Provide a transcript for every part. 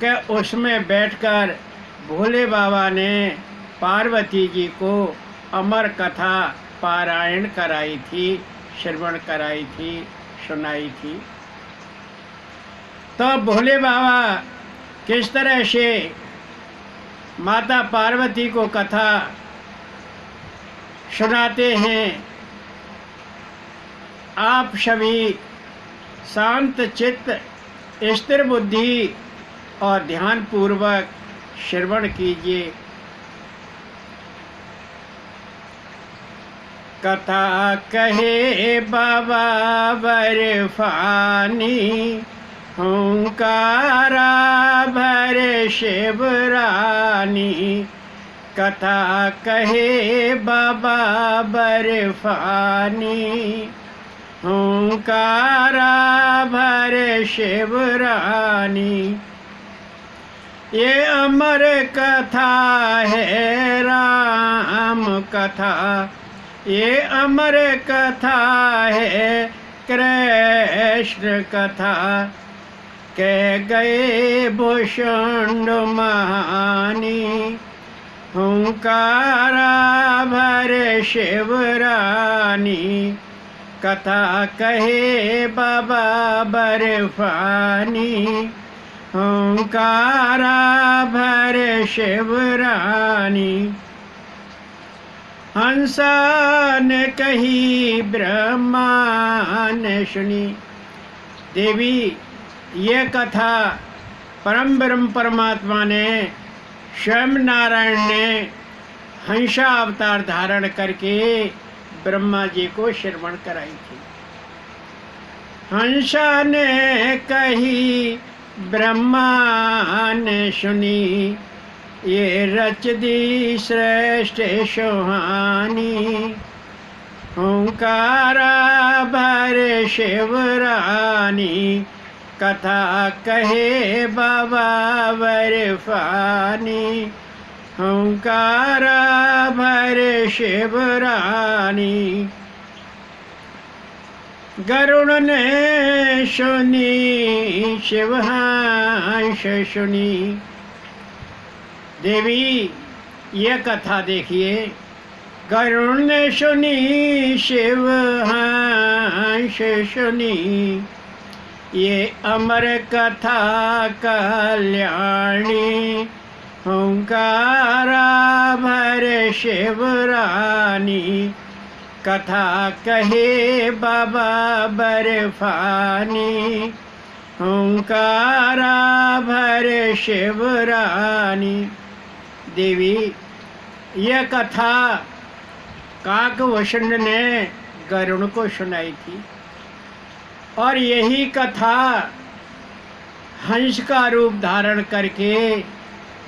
कि उसमें बैठकर भोले बाबा ने पार्वती जी को अमर कथा पारायण कराई थी, श्रवण कराई थी, सुनाई थी। तो भोले बाबा किस तरह से माता पार्वती को कथा सुनाते हैं, आप सभी शांत चित्त, स्थिर बुद्धि और ध्यान पूर्वक श्रवण कीजिए। कथा कहे बाबा बर्फानी, ओंकारा भर शिवरानी। कथा कहे बाबा बर्फानी, ओंकारा भर शिवरानी। ये अमर कथा है राम कथा, ये अमर कथा है कृष्ण कथा। कह गए भुषुंड महानी, ओंकारा भर शिवरानी। कथा कहे बाबा बर्फानी, ओंकारा भर शिवरानी। हंसा ने कही ब्रह्मा ने सुनी। देवी, ये कथा परम ब्रह्म परमात्मा ने, स्वयं नारायण ने हंसा अवतार धारण करके ब्रह्मा जी को श्रवण कराई थी। हंसा ने कही ब्रह्मा ने सुनी, ये रच दी श्रेष्ठ सुहानी। ओंकारा भर शिवरानी। कथा कहे बाबा बर्फानी, ओंकारा भर शिवरानी। गरुड़ ने सुनी, शिवहंस सुनी। देवी, ये कथा देखिए, गरुड़ ने सुनी, शिवहंस सुनी। ये अमर कथा कल्याणी, ओंकारा भर शिवरानी। कथा कहे बाबा बर्फानी, ओंकारा भर शिवरानी। देवी, यह कथा काकभूषण ने गरुड़ को सुनाई थी, और यही कथा हंस का रूप धारण करके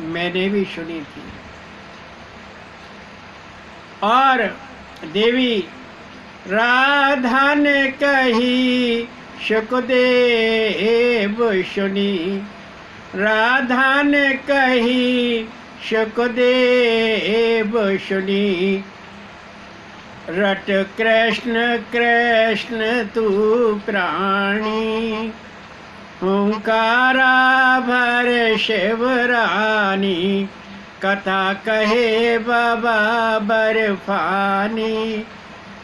मैंने भी सुनी थी। और देवी, राधा ने कही सुखदेव सुनी। राधा ने कही सुखदेव सुनी। रट कृष्ण कृष्ण तू प्राणी, ओंकारा भर शिवरानी। कथा कहे बाबा बर्फानी,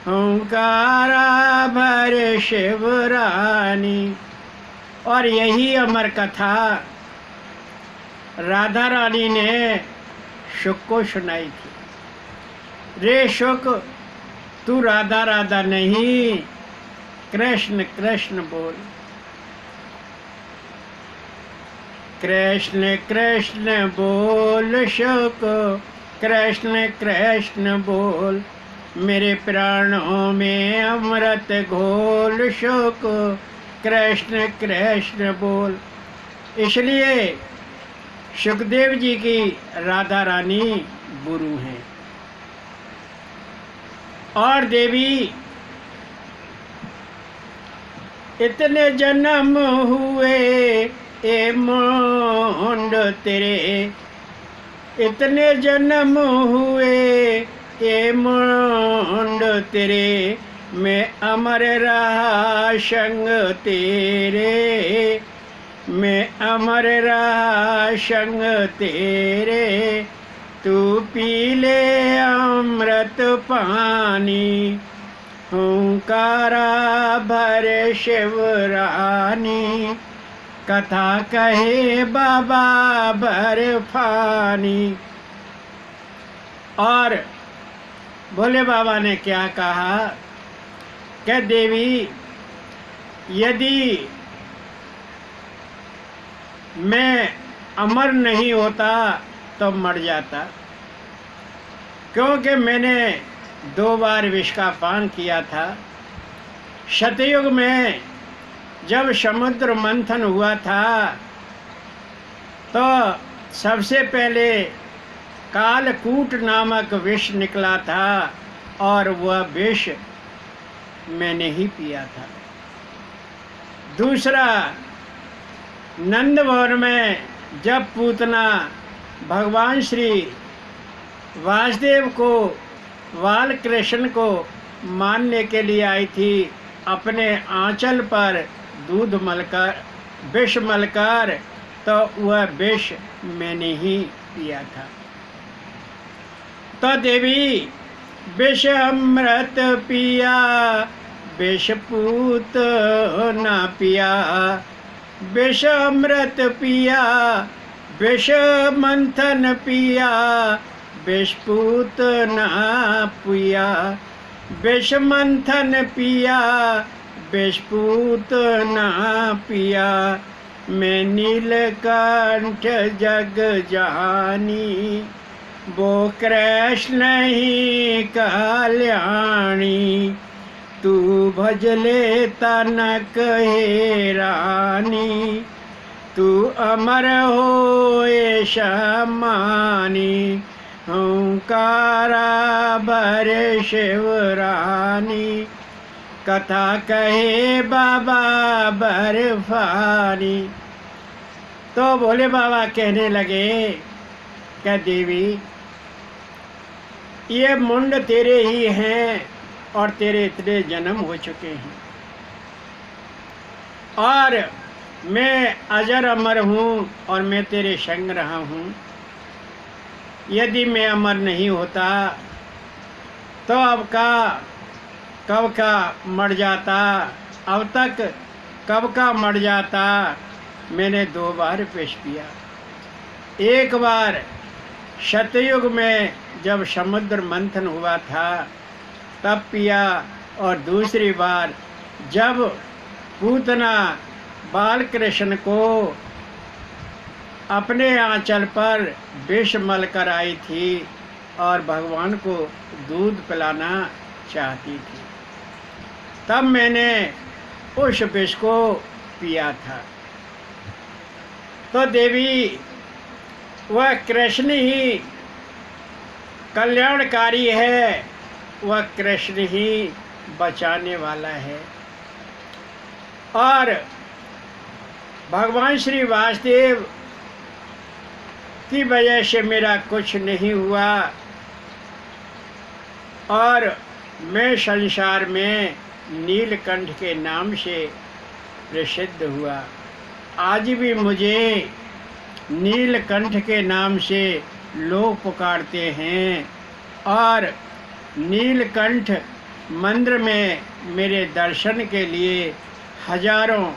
ओंकारा भर शिवरानी। और यही अमर कथा राधा रानी ने शुक को सुनाई थी। रे शुक, तू राधा राधा नहीं, कृष्ण कृष्ण बोल। कृष्ण कृष्ण बोल शुक, कृष्ण कृष्ण बोल। मेरे प्राणों में अमृत घोल शुक, कृष्ण कृष्ण बोल। इसलिए सुखदेव जी की राधा रानी गुरु हैं। और देवी, इतने जन्म हुए ए मोंड तेरे, इतने जन्म हुए ए मोंड तेरे। मैं अमर रहा संग तेरे, मैं अमर रहा संग तेरे, तू पी ले अमृत पानी। हुंकारा भरे शिवरानी, कथा कहे बाबा बर्फानी। और भोले बाबा ने क्या कहा कि देवी, यदि मैं अमर नहीं होता तो मर जाता, क्योंकि मैंने 2 बार विष का पान किया था। सतयुग में जब समुद्र मंथन हुआ था तो सबसे पहले कालकूट नामक विष निकला था, और वह विष मैंने ही पिया था। दूसरा, नंदभवन में जब पूतना भगवान श्री वासुदेव को, बाल कृष्ण को मारने के लिए आई थी, अपने आंचल पर दूध मलकर, विष मलकर, तो वह विष मैंने ही पिया था। तो देवी, विष अमृत पिया, विष पूत न पिया, विष अमृत पिया, विष मंथन पिया, विष पूत न पिया, विष मंथन पिया, विष पूत न पिया। मैं नीलकंठ जग जानी, वो कृष्ण ही कल्याणी। तू भजले तनक हे रानी, तू अमर होए शमानी। हुंकारा भरे शिवरानी, कथा कहे बाबा बर्फानी। तो भोले बाबा कहने लगे कि देवी, ये मुंड तेरे ही हैं और तेरे इतने जन्म हो चुके हैं, और मैं अजर अमर हूँ और मैं तेरे संग रहा हूँ। यदि मैं अमर नहीं होता तो अब कब का मर जाता, अब तक कब का मर जाता। मैंने 2 बार विष पिया। एक बार सतयुग में जब समुद्र मंथन हुआ था तब पिया, और दूसरी बार जब पूतना बाल कृष्ण को अपने आंचल पर विष मल कर आई थी और भगवान को दूध पिलाना चाहती थी, तब मैंने उस विष को पिया था। तो देवी, वह कृष्ण ही कल्याणकारी है, वह कृष्ण ही बचाने वाला है। और भगवान श्री वासुदेव की वजह से मेरा कुछ नहीं हुआ, और मैं संसार में नीलकंठ के नाम से प्रसिद्ध हुआ। आज भी मुझे नीलकंठ के नाम से लोग पुकारते हैं, और नीलकंठ मंदिर में मेरे दर्शन के लिए हजारों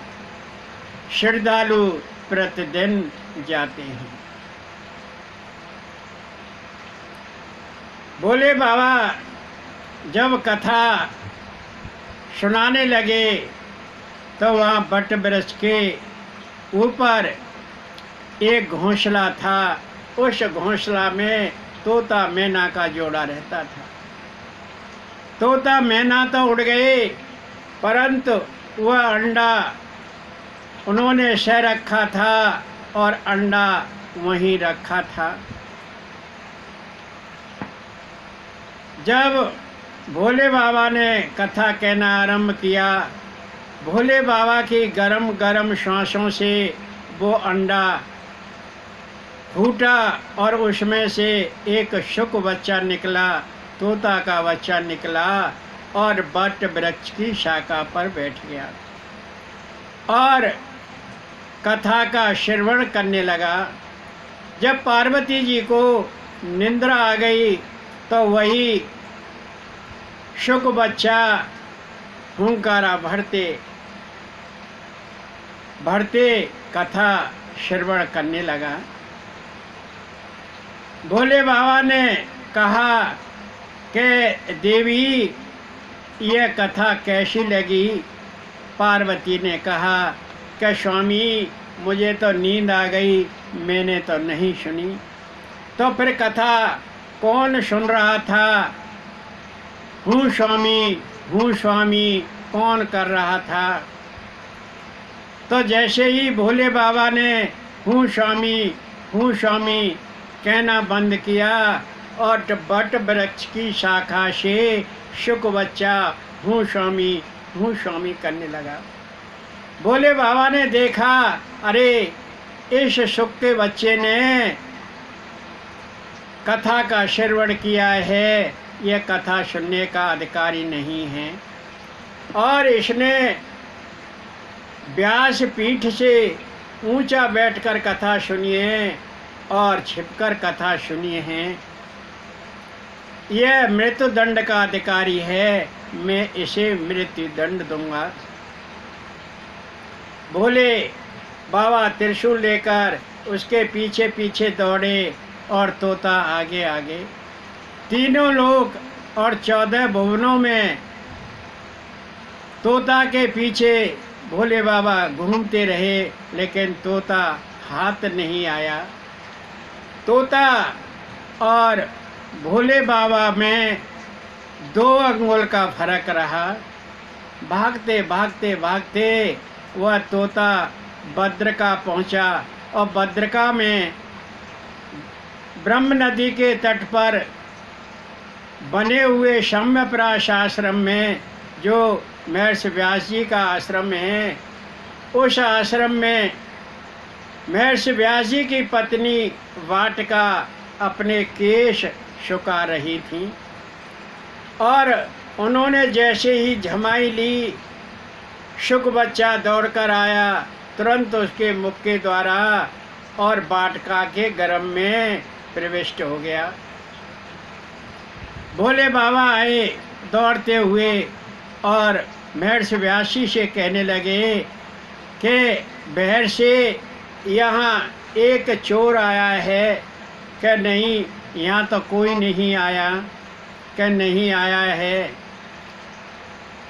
श्रद्धालु प्रतिदिन जाते हैं। भोले बाबा जब कथा सुनाने लगे तो वहाँ बट वृक्ष के ऊपर एक घोंसला था। उस घोंसला में तोता मैना का जोड़ा रहता था। तोता मैना तो उड़ गए, परंतु वह अंडा उन्होंने सह रखा था और अंडा वहीं रखा था। जब भोले बाबा ने कथा कहना आरंभ किया, भोले बाबा की गरम गरम सांसों से वो अंडा फूटा और उसमें से एक शुक बच्चा निकला, तोता का बच्चा निकला और बट वृक्ष की शाखा पर बैठ गया। और कथा का श्रवण करने लगा। जब पार्वती जी को निंद्रा आ गई तो वही शुक बच्चा हुंकारा भरते भरते कथा श्रवण करने लगा। भोले बाबा ने कहा कि देवी यह कथा कैसी लगी? पार्वती ने कहा कि स्वामी मुझे तो नींद आ गई, मैंने तो नहीं सुनी। तो फिर कथा कौन सुन रहा था? हूँ स्वामी कौन कर रहा था? तो जैसे ही भोले बाबा ने हूँ स्वामी कहना बंद किया और बट वृक्ष की शाखा से शुक बच्चा हूँ स्वामी करने लगा। भोले बाबा ने देखा, अरे इस शुक के बच्चे ने कथा का श्रवण किया है, यह कथा सुनने का अधिकारी नहीं है। और इसने व्यास पीठ से ऊंचा बैठकर कथा सुनी है और छिपकर कथा सुनी है। यह मृत्यु दंड का अधिकारी है, मैं इसे मृत्यु दंड दूंगा। भोले बाबा त्रिशूल लेकर उसके पीछे पीछे दौड़े और तोता आगे आगे। तीनों लोक और 14 भुवनों में तोता के पीछे भोले बाबा घूमते रहे, लेकिन तोता हाथ नहीं आया। तोता और भोले बाबा में 2 अंगुल का फर्क रहा। भागते भागते भागते वह तोता भद्रका पहुंचा और भद्रका में ब्रह्म नदी के तट पर बने हुए सम्यप्राश आश्रम में, जो महर्षि व्यास जी का आश्रम है, उस आश्रम में महर्षि व्यास जी की पत्नी वाटिका अपने केश सुखा रही थी और उन्होंने जैसे ही झमाई ली, शुक बच्चा दौड़कर आया, तुरंत उसके मुख के द्वारा और वाटिका के गर्भ में प्रविष्ट हो गया। भोले बाबा आए दौड़ते हुए और महर्षि व्यास जी से कहने लगे कि बहर से यहाँ एक चोर आया है। कि नहीं, यहाँ तो कोई नहीं आया। कि नहीं आया है।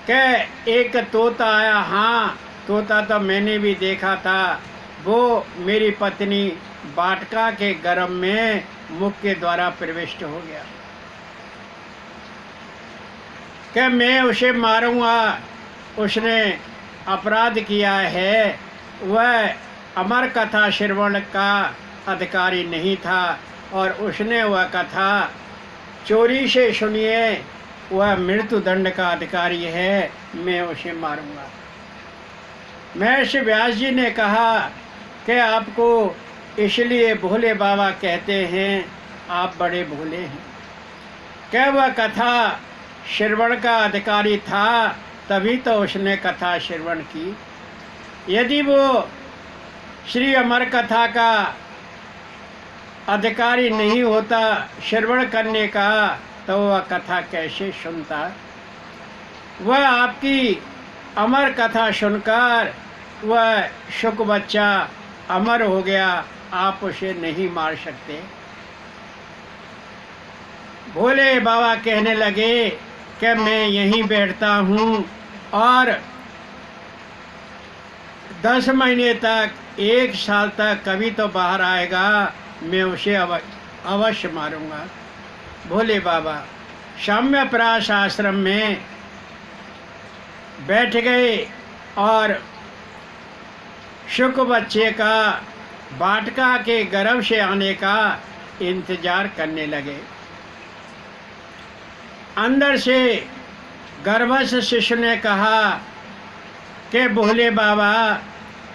कि एक तोता आया। हाँ, तोता तो मैंने भी देखा था, वो मेरी पत्नी वाटिका के गर्भ में मुख के द्वारा प्रविष्ट हो गया। कि मैं उसे मारूंगा, उसने अपराध किया है, वह अमर कथा श्रवण का अधिकारी नहीं था और उसने वह कथा चोरी से सुनिए, वह मृत्यु दंड का अधिकारी है, मैं उसे मारूंगा। महर्षि व्यास जी ने कहा कि आपको इसलिए भोले बाबा कहते हैं, आप बड़े भोले हैं। क्या वह कथा श्रवण का अधिकारी था, तभी तो उसने कथा श्रवण की। यदि वो श्री अमर कथा का अधिकारी नहीं होता श्रवण करने का, तो वह कथा कैसे सुनता? वह आपकी अमर कथा सुनकर वह शुक बच्चा अमर हो गया, आप उसे नहीं मार सकते। भोले बाबा कहने लगे कि मैं यहीं बैठता हूँ और 10 महीने तक, 1 साल तक कभी तो बाहर आएगा, मैं उसे अवश्य मारूंगा। भोले बाबा सम्यप्राश आश्रम में बैठ गए और शुक बच्चे का वाटिका के गर्भ से आने का इंतजार करने लगे। अंदर से गर्भस्थ शिशु ने कहा कि भोले बाबा,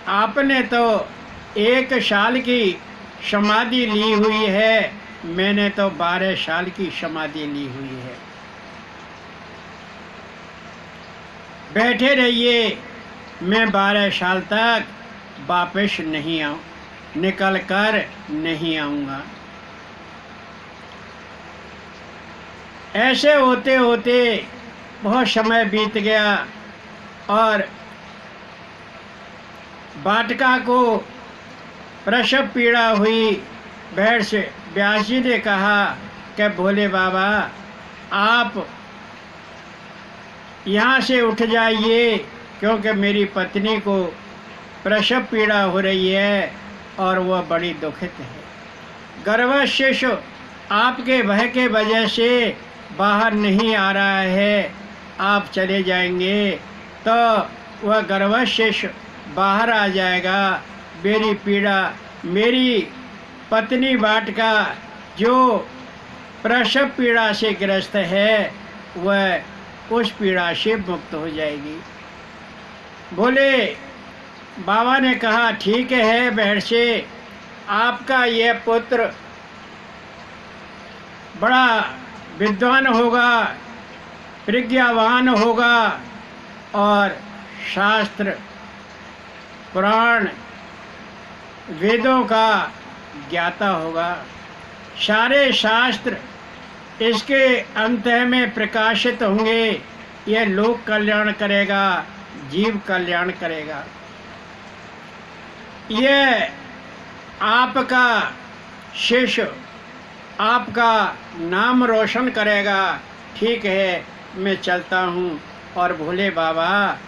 आपने तो 1 साल की समाधि ली हुई है, मैंने तो 12 साल की समाधि ली हुई है। बैठे रहिए, मैं 12 साल तक वापस नहीं आऊँ, निकल कर नहीं आऊँगा। ऐसे होते होते बहुत समय बीत गया और बाटका को प्रसव पीड़ा हुई। भेड़ से व्यास जी ने कहा कि भोले बाबा आप यहाँ से उठ जाइए, क्योंकि मेरी पत्नी को प्रसव पीड़ा हो रही है और वह बड़ी दुखित है। गर्भ शिशु आपके भय के वजह से बाहर नहीं आ रहा है, आप चले जाएंगे तो वह गर्भ शिशु बाहर आ जाएगा। मेरी पीड़ा, मेरी पत्नी बाटका जो प्रसव पीड़ा से ग्रस्त है वह उस पीड़ा से मुक्त हो जाएगी। बोले बाबा ने कहा ठीक है भेड़ से, आपका यह पुत्र बड़ा विद्वान होगा, प्रज्ञावान होगा और शास्त्र पुराण वेदों का ज्ञाता होगा। सारे शास्त्र इसके अंतः में प्रकाशित होंगे। यह लोक कल्याण करेगा, जीव कल्याण करेगा। यह आपका शिष्य आपका नाम रोशन करेगा। ठीक है, मैं चलता हूँ। और भोले बाबा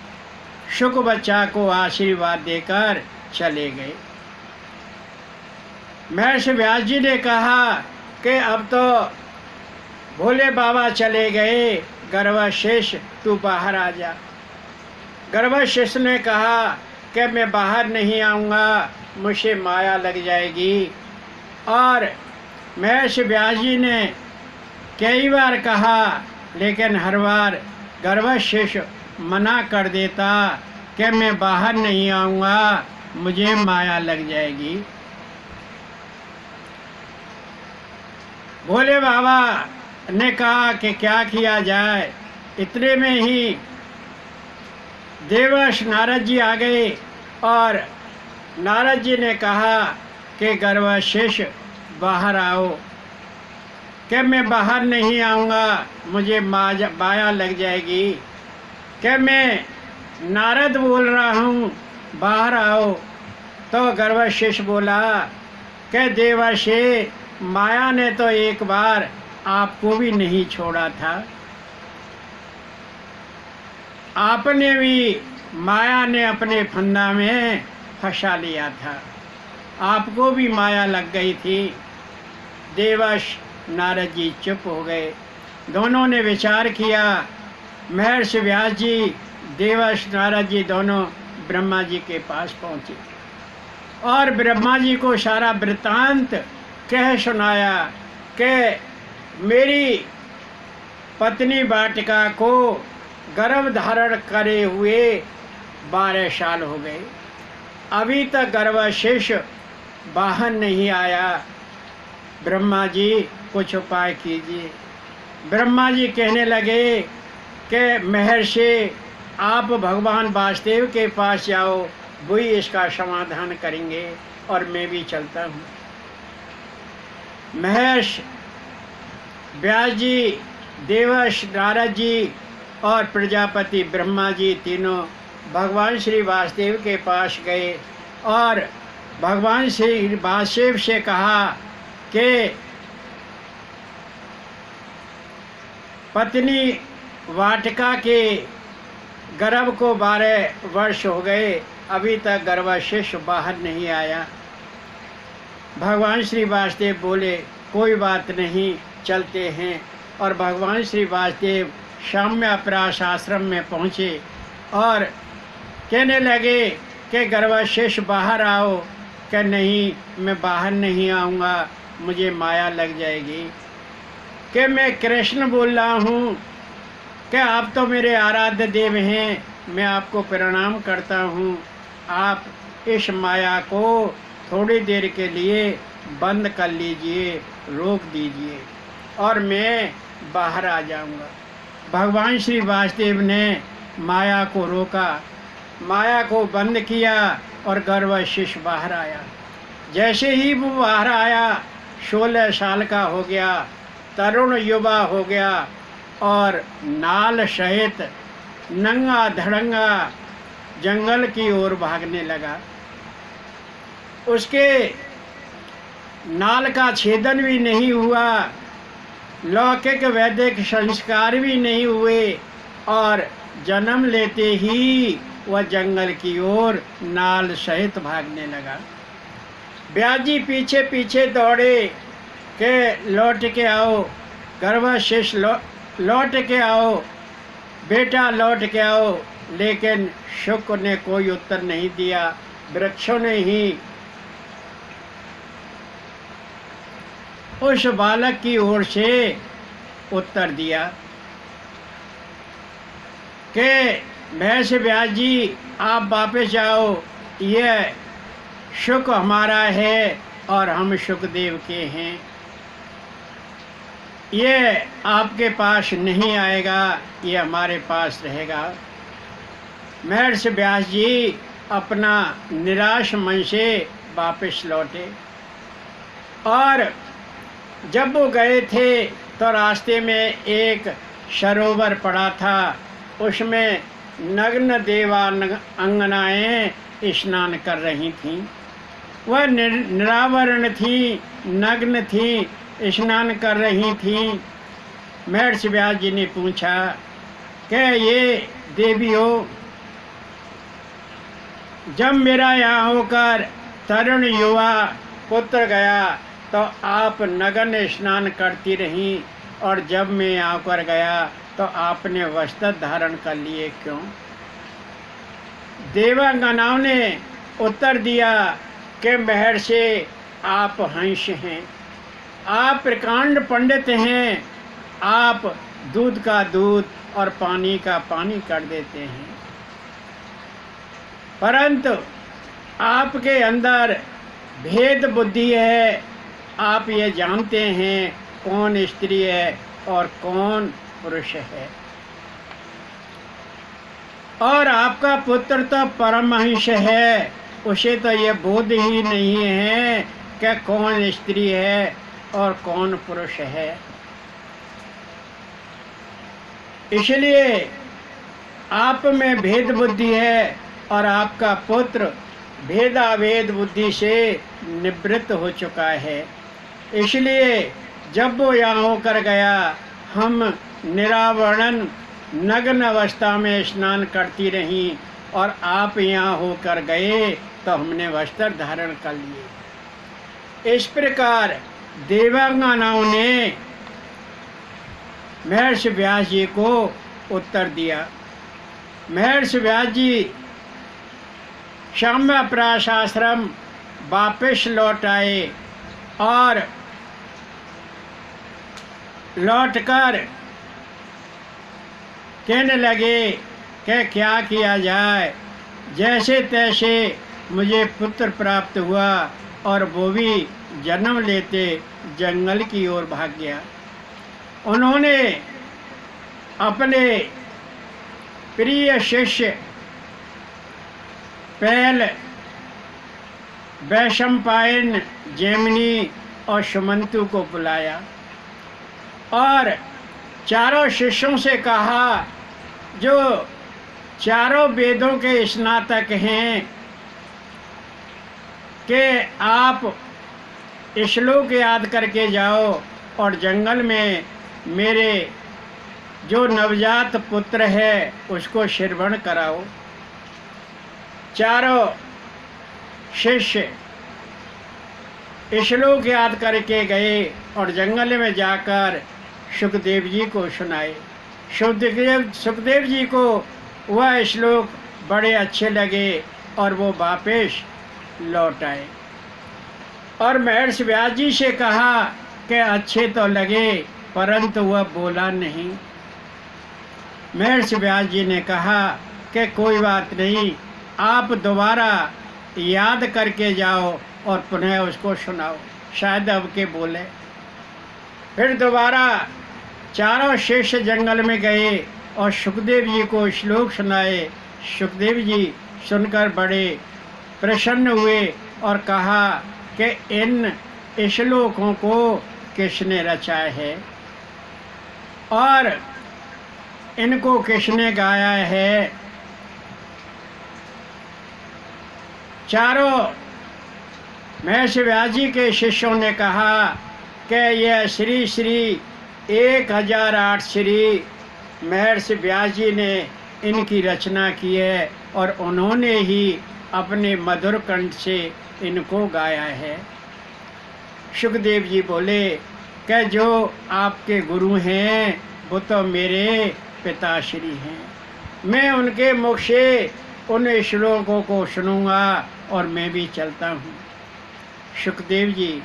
शुक बच्चा को आशीर्वाद देकर चले गए। महर्षि व्यास जी ने कहा कि अब तो भोले बाबा चले गए, गर्भशेष तू बाहर आ जा। गर्भशेष ने कहा कि मैं बाहर नहीं आऊँगा, मुझे माया लग जाएगी। और महर्षि व्यास जी ने कई बार कहा, लेकिन हर बार गर्भशेष मना कर देता कि मैं बाहर नहीं आऊँगा, मुझे माया लग जाएगी। भोले बाबा ने कहा कि क्या किया जाए। इतने में ही देवर्ष नारद जी आ गए और नारद जी ने कहा कि गर्भशेष बाहर आओ, कि मैं बाहर नहीं आऊँगा, मुझे माया लग जाएगी, कि मैं नारद बोल रहा हूँ, बाहर आओ। तो गर्भशेष बोला कि देवर्षि, माया ने तो एक बार आपको भी नहीं छोड़ा था, आपने भी माया ने अपने फंदा में फंसा लिया था, आपको भी माया लग गई थी। देवर्ष नारद जी चुप हो गए। दोनों ने विचार किया। महर्षि व्यास जी, देवर्ष नारद जी दोनों ब्रह्मा जी के पास पहुँचे और ब्रह्मा जी को सारा वृत्तांत कह सुनाया कि मेरी पत्नी बाटिका को गर्भ धारण करे हुए 12 साल हो गए, अभी तक गर्भशेष बाहर नहीं आया। ब्रह्मा जी कुछ उपाय कीजिए। ब्रह्मा जी कहने लगे कि महर्षि, आप भगवान वासुदेव के पास जाओ, वही इसका समाधान करेंगे और मैं भी चलता हूँ। महर्षि व्यास जी, देवर्षि नारद जी और प्रजापति ब्रह्मा जी तीनों भगवान श्री वासुदेव के पास गए और भगवान श्री वासुदेव से कहा कि पत्नी वाटिका के गर्भ को 12 वर्ष हो गए, अभी तक गर्भशेष बाहर नहीं आया। भगवान श्री वासुदेव बोले कोई बात नहीं, चलते हैं। और भगवान श्री वासुदेव शाम्य अपराश आश्रम में पहुँचे और कहने लगे कि गर्भशेष बाहर आओ। कि नहीं, मैं बाहर नहीं आऊँगा, मुझे माया लग जाएगी। कि मैं कृष्ण बोल रहा हूँ, कि आप तो मेरे आराध्य देव हैं, मैं आपको प्रणाम करता हूँ। आप इस माया को थोड़ी देर के लिए बंद कर लीजिए, रोक दीजिए और मैं बाहर आ जाऊँगा। भगवान श्री वासुदेव ने माया को रोका, माया को बंद किया और गर्भशिष्य बाहर आया। जैसे ही वो बाहर आया 16 साल का हो गया, तरुण युवा हो गया और नाल सहित नंगा धड़ंगा जंगल की ओर भागने लगा। उसके नाल का छेदन भी नहीं हुआ, लौकिक वैदिक संस्कार भी नहीं हुए और जन्म लेते ही वह जंगल की ओर नाल सहित भागने लगा। व्यास जी पीछे पीछे दौड़े कि लौट के आओ, गर्भशिष्य लौट के आओ, बेटा लौट के आओ, लेकिन शुक्र ने कोई उत्तर नहीं दिया। वृक्षों ने ही उस बालक की ओर से उत्तर दिया कि महर्ष व्यास जी आप वापस आओ, यह शुक हमारा है और हम शुकदेव के हैं, ये आपके पास नहीं आएगा, ये हमारे पास रहेगा। महर्षि व्यास जी अपना निराश मन से वापस लौटे और जब वो गए थे तो रास्ते में एक सरोवर पड़ा था, उसमें नग्न देवांगनाएं स्नान कर रही थीं। वह निरावरण थी, नग्न थी, स्नान कर रही थीं। महर्षि व्यास जी ने पूछा कि ये देवी हो, जब मेरा यहाँ होकर तरुण युवा पुत्र गया तो आप नग्न स्नान करती रहीं और जब मैं यहाँ पर गया तो आपने वस्त्र धारण कर लिए क्यों? देवांगनाओं ने उत्तर दिया कि महर्षि आप हंस हैं, आप प्रकांड पंडित हैं, आप दूध का दूध और पानी का पानी कर देते हैं, परंतु आपके अंदर भेद बुद्धि है, आप ये जानते हैं कौन स्त्री है और कौन पुरुष है, और आपका पुत्र तो परमहंस है, उसे तो ये बोध ही नहीं है कि कौन स्त्री है और कौन पुरुष है। इसलिए आप में भेद बुद्धि है और आपका पुत्र भेदाभेद बुद्धि से निवृत्त हो चुका है। इसलिए जब वो यहाँ होकर गया, हम निरावरण नग्न अवस्था में स्नान करती रहीं और आप यहाँ होकर गए तो हमने वस्त्र धारण कर लिए। इस प्रकार देवांगनाओं ने महर्षि व्यास जी को उत्तर दिया। महर्षि व्यास जी शाम्यप्राश आश्रम वापस लौट आए और लौटकर कहने लगे कि क्या किया जाए, जैसे तैसे मुझे पुत्र प्राप्त हुआ और वो भी जन्म लेते जंगल की ओर भाग गया। उन्होंने अपने प्रिय शिष्य पैल, वैशंपायन, जैमिनी और सुमंतु को बुलाया और चारों शिष्यों से कहा, जो चारों वेदों के स्नातक हैं, कि आप श्लोक याद करके जाओ और जंगल में मेरे जो नवजात पुत्र है उसको श्रवण कराओ। चारों शिष्य श्लोक याद करके गए और जंगल में जाकर सुखदेव जी को सुनाए। सुखदेव जी को वह श्लोक बड़े अच्छे लगे और वो वापस लौट आए और महर्षि व्यास जी से कहा कि अच्छे तो लगे, परंतु वह बोला नहीं। महर्षि व्यास जी ने कहा कि कोई बात नहीं, आप दोबारा याद करके जाओ और पुनः उसको सुनाओ, शायद अब के बोले। फिर दोबारा चारों शिष्य जंगल में गए और सुखदेव जी को श्लोक सुनाए। सुखदेव जी सुनकर बड़े प्रसन्न हुए और कहा कि इन श्लोकों को किसने रचा है और इनको किसने गाया है। चारों महर्षि व्यास जी के शिष्यों ने कहा कि यह श्री श्री 1008 श्री महर्षि व्यास जी ने इनकी रचना की है और उन्होंने ही अपने मधुर कंठ से इनको गाया है। सुखदेव जी बोले कि जो आपके गुरु हैं वो तो मेरे पिताश्री हैं, मैं उनके मुख से उन श्लोकों को सुनूंगा और मैं भी चलता हूँ। सुखदेव जी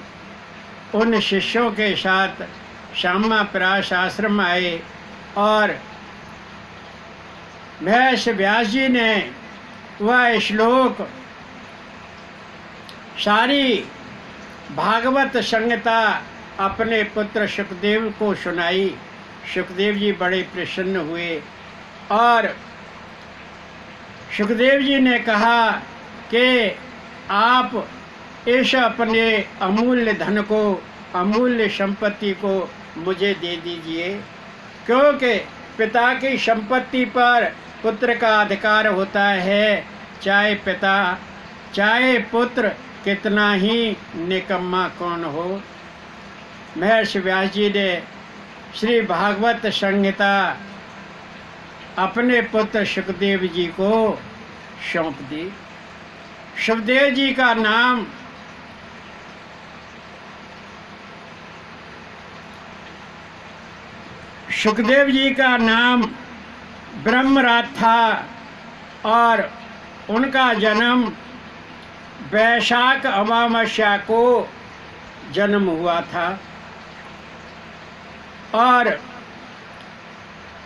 उन शिष्यों के साथ श्यामाप्रास आश्रम आए और महर्षि व्यास जी ने वह श्लोक सारी भागवत संहिता अपने पुत्र सुखदेव को सुनाई। सुखदेव जी बड़े प्रसन्न हुए और सुखदेव जी ने कहा कि आप इस अपने अमूल्य धन को, अमूल्य संपत्ति को मुझे दे दीजिए, क्योंकि पिता की संपत्ति पर पुत्र का अधिकार होता है, चाहे पिता चाहे पुत्र कितना ही निकम्मा कौन हो। महर्षि व्यास जी ने श्री भागवत संहिता अपने पुत्र सुखदेव जी को सौंप दी। सुखदेव जी का नाम सुखदेव जी का नाम ब्रह्मराज था और उनका जन्म वैशाख अमावस्या को जन्म हुआ था और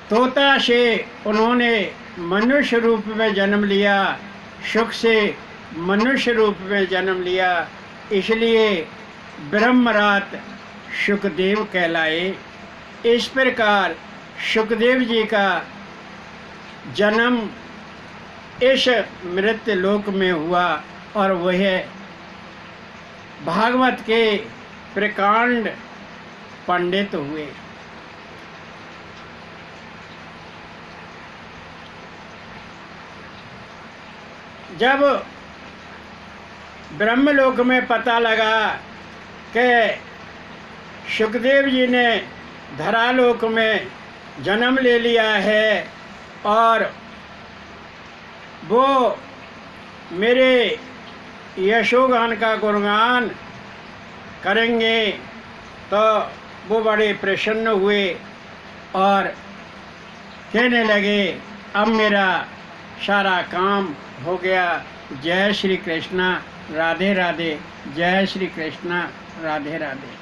तोता से उन्होंने मनुष्य रूप में जन्म लिया, सुख से मनुष्य रूप में जन्म लिया, इसलिए ब्रह्मराज सुखदेव कहलाए। इस प्रकार सुखदेव जी का जन्म इस मृत्यु लोक में हुआ और वह भागवत के प्रकांड पंडित हुए। जब ब्रह्मलोक में पता लगा कि सुखदेव जी ने धरालोक में जन्म ले लिया है और वो मेरे यशोगान का गुणगान करेंगे, तो वो बड़े प्रसन्न हुए और कहने लगे अब मेरा सारा काम हो गया। जय श्री कृष्णा, राधे राधे। जय श्री कृष्णा, राधे राधे।